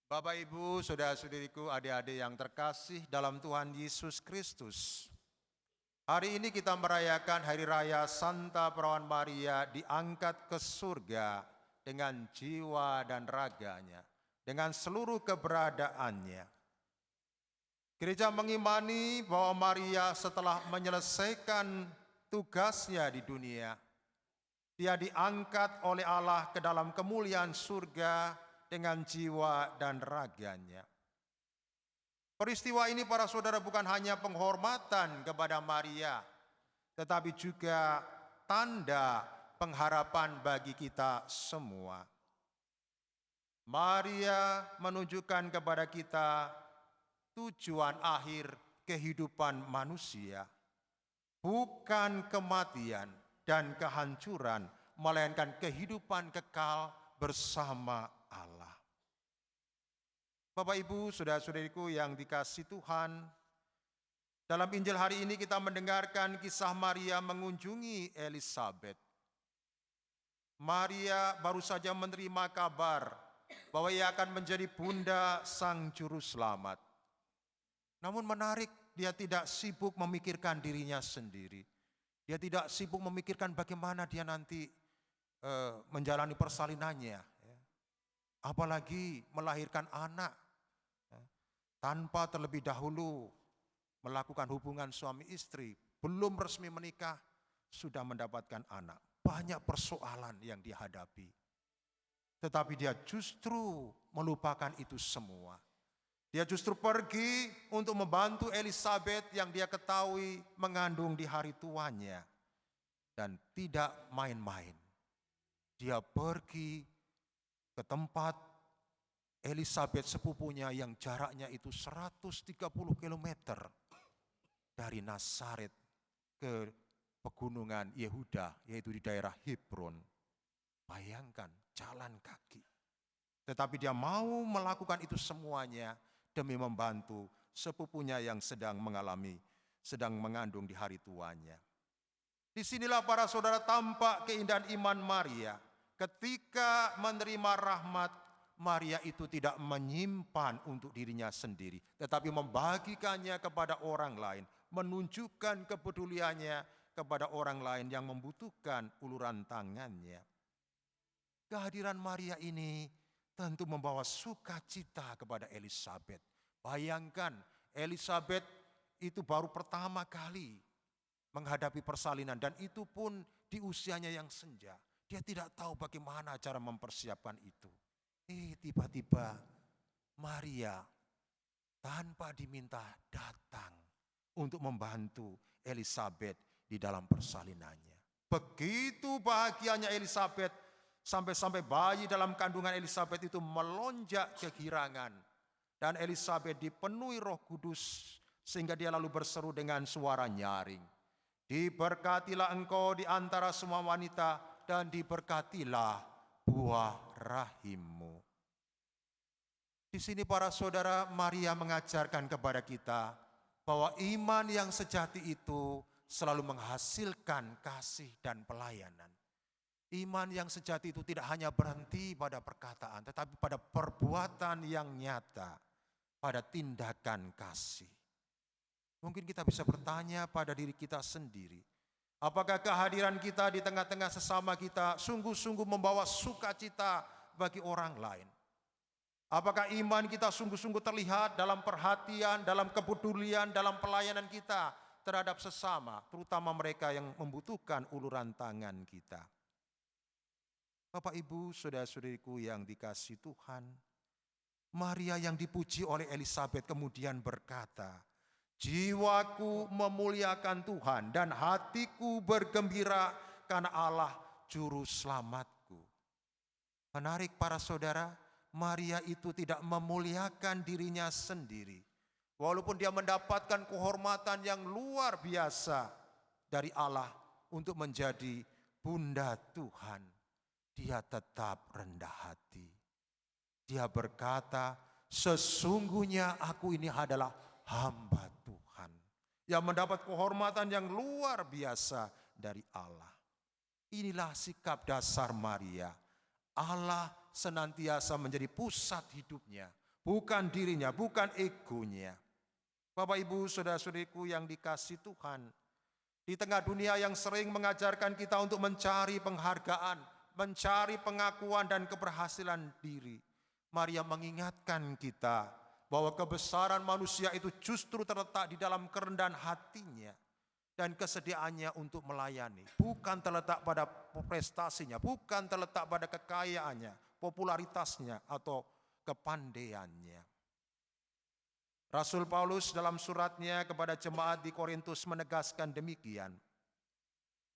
Bapak, Ibu, saudara-saudariku, adik-adik yang terkasih dalam Tuhan Yesus Kristus. Hari ini kita merayakan Hari Raya Santa Perawan Maria diangkat ke surga dengan jiwa dan raganya, dengan seluruh keberadaannya. Gereja mengimani bahwa Maria setelah menyelesaikan tugasnya di dunia, dia diangkat oleh Allah ke dalam kemuliaan surga dengan jiwa dan raganya. Peristiwa ini para saudara bukan hanya penghormatan kepada Maria, tetapi juga tanda pengharapan bagi kita semua. Maria menunjukkan kepada kita tujuan akhir kehidupan manusia, bukan kematian dan kehancuran, melainkan kehidupan kekal bersama Allah. Bapak, Ibu, saudara-saudariku yang dikasihi Tuhan, dalam Injil hari ini kita mendengarkan kisah Maria mengunjungi Elisabet. Maria baru saja menerima kabar bahwa ia akan menjadi bunda Sang Juru Selamat. Namun menarik, dia tidak sibuk memikirkan dirinya sendiri. Dia tidak sibuk memikirkan bagaimana dia nanti menjalani persalinannya, apalagi melahirkan anak tanpa terlebih dahulu melakukan hubungan suami istri, belum resmi menikah, sudah mendapatkan anak. Banyak persoalan yang dihadapi. Tetapi dia justru melupakan itu semua. Dia justru pergi untuk membantu Elisabet yang dia ketahui mengandung di hari tuanya. Dan tidak main-main. Dia pergi ke tempat Elisabet sepupunya yang jaraknya itu 130 km dari Nazaret ke pegunungan Yehuda, yaitu di daerah Hebron. Bayangkan, jalan kaki. Tetapi dia mau melakukan itu semuanya demi membantu sepupunya yang sedang mengandung di hari tuanya. Disinilah para saudara tampak keindahan iman Maria. Ketika menerima rahmat, Maria itu tidak menyimpan untuk dirinya sendiri, tetapi membagikannya kepada orang lain, menunjukkan kepeduliannya kepada orang lain yang membutuhkan uluran tangannya. Kehadiran Maria ini tentu membawa sukacita kepada Elisabet. Bayangkan, Elisabet itu baru pertama kali menghadapi persalinan, dan itu pun di usianya yang senja. Dia tidak tahu bagaimana cara mempersiapkan itu. Tiba-tiba Maria tanpa diminta datang untuk membantu Elisabet di dalam persalinannya. Begitu bahagianya Elisabet, sampai-sampai bayi dalam kandungan Elisabet itu melonjak kegirangan. Dan Elisabet dipenuhi Roh Kudus sehingga dia lalu berseru dengan suara nyaring. Diberkatilah engkau di antara semua wanita dan diberkatilah buah rahimmu. Di sini para saudara, Maria mengajarkan kepada kita bahwa iman yang sejati itu selalu menghasilkan kasih dan pelayanan. Iman yang sejati itu tidak hanya berhenti pada perkataan, tetapi pada perbuatan yang nyata, pada tindakan kasih. Mungkin kita bisa bertanya pada diri kita sendiri, apakah kehadiran kita di tengah-tengah sesama kita sungguh-sungguh membawa sukacita bagi orang lain? Apakah iman kita sungguh-sungguh terlihat dalam perhatian, dalam kepedulian, dalam pelayanan kita terhadap sesama, terutama mereka yang membutuhkan uluran tangan kita? Bapak, Ibu, saudara-saudariku yang dikasihi Tuhan, Maria yang dipuji oleh Elisabet kemudian berkata, jiwaku memuliakan Tuhan dan hatiku bergembira karena Allah Juru Selamatku. Menarik para saudara, Maria itu tidak memuliakan dirinya sendiri. Walaupun dia mendapatkan kehormatan yang luar biasa dari Allah untuk menjadi bunda Tuhan, dia tetap rendah hati. Dia berkata, sesungguhnya aku ini adalah hamba Tuhan yang mendapat kehormatan yang luar biasa dari Allah. Inilah sikap dasar Maria. Allah senantiasa menjadi pusat hidupnya, bukan dirinya, bukan egonya. Bapak Ibu, saudara-saudariku yang dikasihi Tuhan, di tengah dunia yang sering mengajarkan kita untuk mencari penghargaan, mencari pengakuan dan keberhasilan diri, Maria mengingatkan kita bahwa kebesaran manusia itu justru terletak di dalam kerendahan hatinya dan kesediaannya untuk melayani. Bukan terletak pada prestasinya, bukan terletak pada kekayaannya, popularitasnya, atau kepandaiannya. Rasul Paulus dalam suratnya kepada jemaat di Korintus menegaskan demikian.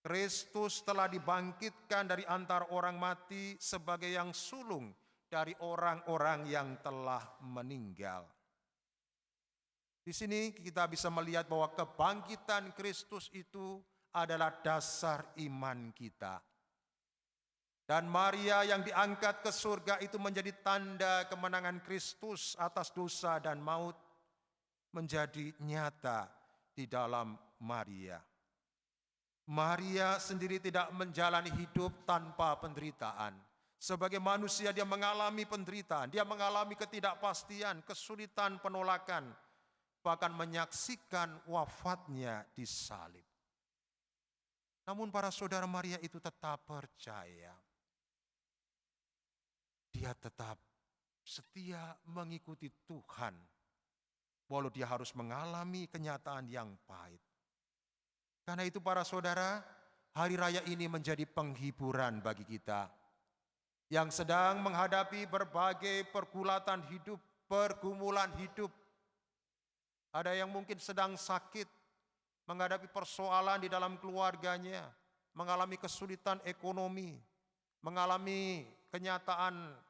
Kristus telah dibangkitkan dari antara orang mati sebagai yang sulung dari orang-orang yang telah meninggal. Di sini kita bisa melihat bahwa kebangkitan Kristus itu adalah dasar iman kita. Dan Maria yang diangkat ke surga itu menjadi tanda kemenangan Kristus atas dosa dan maut, menjadi nyata di dalam Maria. Maria sendiri tidak menjalani hidup tanpa penderitaan. Sebagai manusia dia mengalami penderitaan, dia mengalami ketidakpastian, kesulitan, penolakan, bahkan menyaksikan wafatnya di salib. Namun para saudara, Maria itu tetap percaya. Dia tetap setia mengikuti Tuhan, walau dia harus mengalami kenyataan yang pahit. Karena itu para saudara, hari raya ini menjadi penghiburan bagi kita yang sedang menghadapi berbagai pergulatan hidup, pergumulan hidup. Ada yang mungkin sedang sakit, menghadapi persoalan di dalam keluarganya, mengalami kesulitan ekonomi, mengalami kenyataan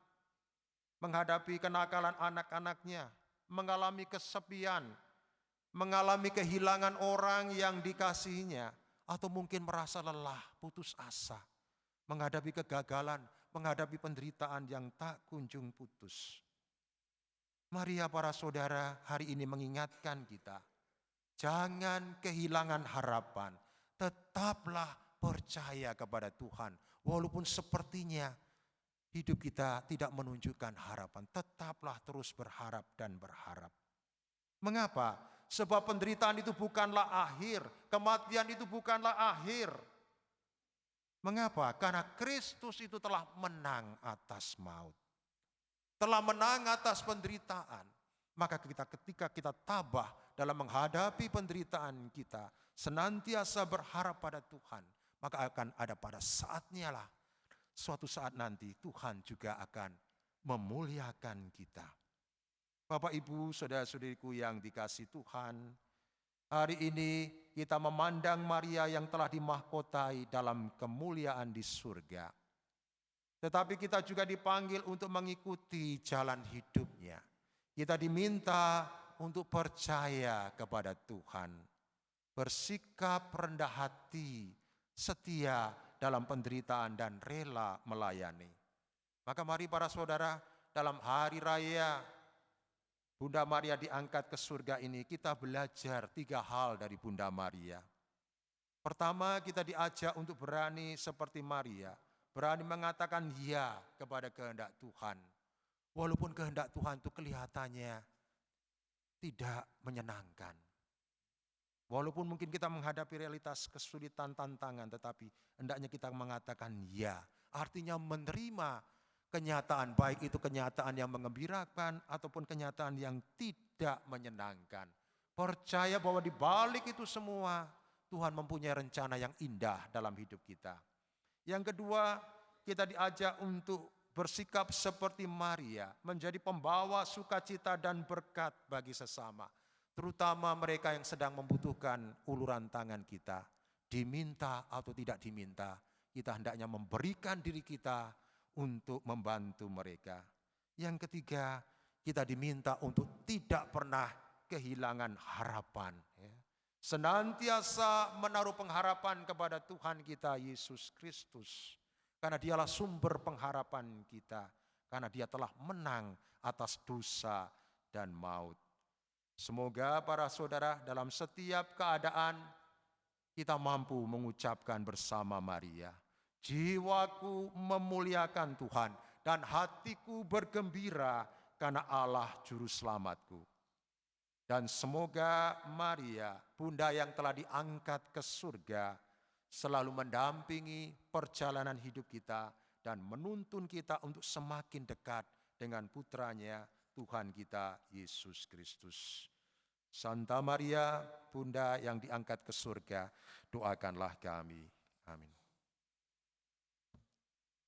menghadapi kenakalan anak-anaknya, mengalami kesepian, mengalami kehilangan orang yang dikasihinya, atau mungkin merasa lelah, putus asa, menghadapi kegagalan, menghadapi penderitaan yang tak kunjung putus. Maria para saudara hari ini mengingatkan kita, jangan kehilangan harapan, tetaplah percaya kepada Tuhan. Walaupun sepertinya hidup kita tidak menunjukkan harapan, tetaplah terus berharap dan berharap. Mengapa? Sebab penderitaan itu bukanlah akhir, kematian itu bukanlah akhir. Mengapa? Karena Kristus itu telah menang atas maut, telah menang atas penderitaan. Maka ketika kita tabah dalam menghadapi penderitaan kita, senantiasa berharap pada Tuhan, maka akan ada pada saatnya lah, suatu saat nanti Tuhan juga akan memuliakan kita. Bapak, Ibu, saudara-saudariku yang dikasihi Tuhan, hari ini kita memandang Maria yang telah dimahkotai dalam kemuliaan di surga. Tetapi kita juga dipanggil untuk mengikuti jalan hidupnya. Kita diminta untuk percaya kepada Tuhan, bersikap rendah hati, setia dalam penderitaan dan rela melayani. Maka mari para saudara, dalam hari raya Bunda Maria diangkat ke surga ini, kita belajar 3 hal dari Bunda Maria. Pertama, kita diajak untuk berani seperti Maria, berani mengatakan ya kepada kehendak Tuhan. Walaupun kehendak Tuhan itu kelihatannya tidak menyenangkan. Walaupun mungkin kita menghadapi realitas kesulitan, tantangan, tetapi hendaknya kita mengatakan ya. Artinya menerima kenyataan, baik itu kenyataan yang mengembirakan ataupun kenyataan yang tidak menyenangkan. Percaya bahwa di balik itu semua Tuhan mempunyai rencana yang indah dalam hidup kita. Yang kedua, kita diajak untuk bersikap seperti Maria, menjadi pembawa sukacita dan berkat bagi sesama. Terutama mereka yang sedang membutuhkan uluran tangan kita. Diminta atau tidak diminta, kita hendaknya memberikan diri kita untuk membantu mereka. Yang ketiga, kita diminta untuk tidak pernah kehilangan harapan. Senantiasa menaruh pengharapan kepada Tuhan kita Yesus Kristus. Karena dialah sumber pengharapan kita. Karena dia telah menang atas dosa dan maut. Semoga para saudara dalam setiap keadaan kita mampu mengucapkan bersama Maria, jiwaku memuliakan Tuhan dan hatiku bergembira karena Allah juru selamatku. Dan semoga Maria, Bunda yang telah diangkat ke surga, selalu mendampingi perjalanan hidup kita dan menuntun kita untuk semakin dekat dengan putranya Tuhan kita Yesus Kristus. Santa Maria, Bunda yang diangkat ke surga, doakanlah kami. Amin.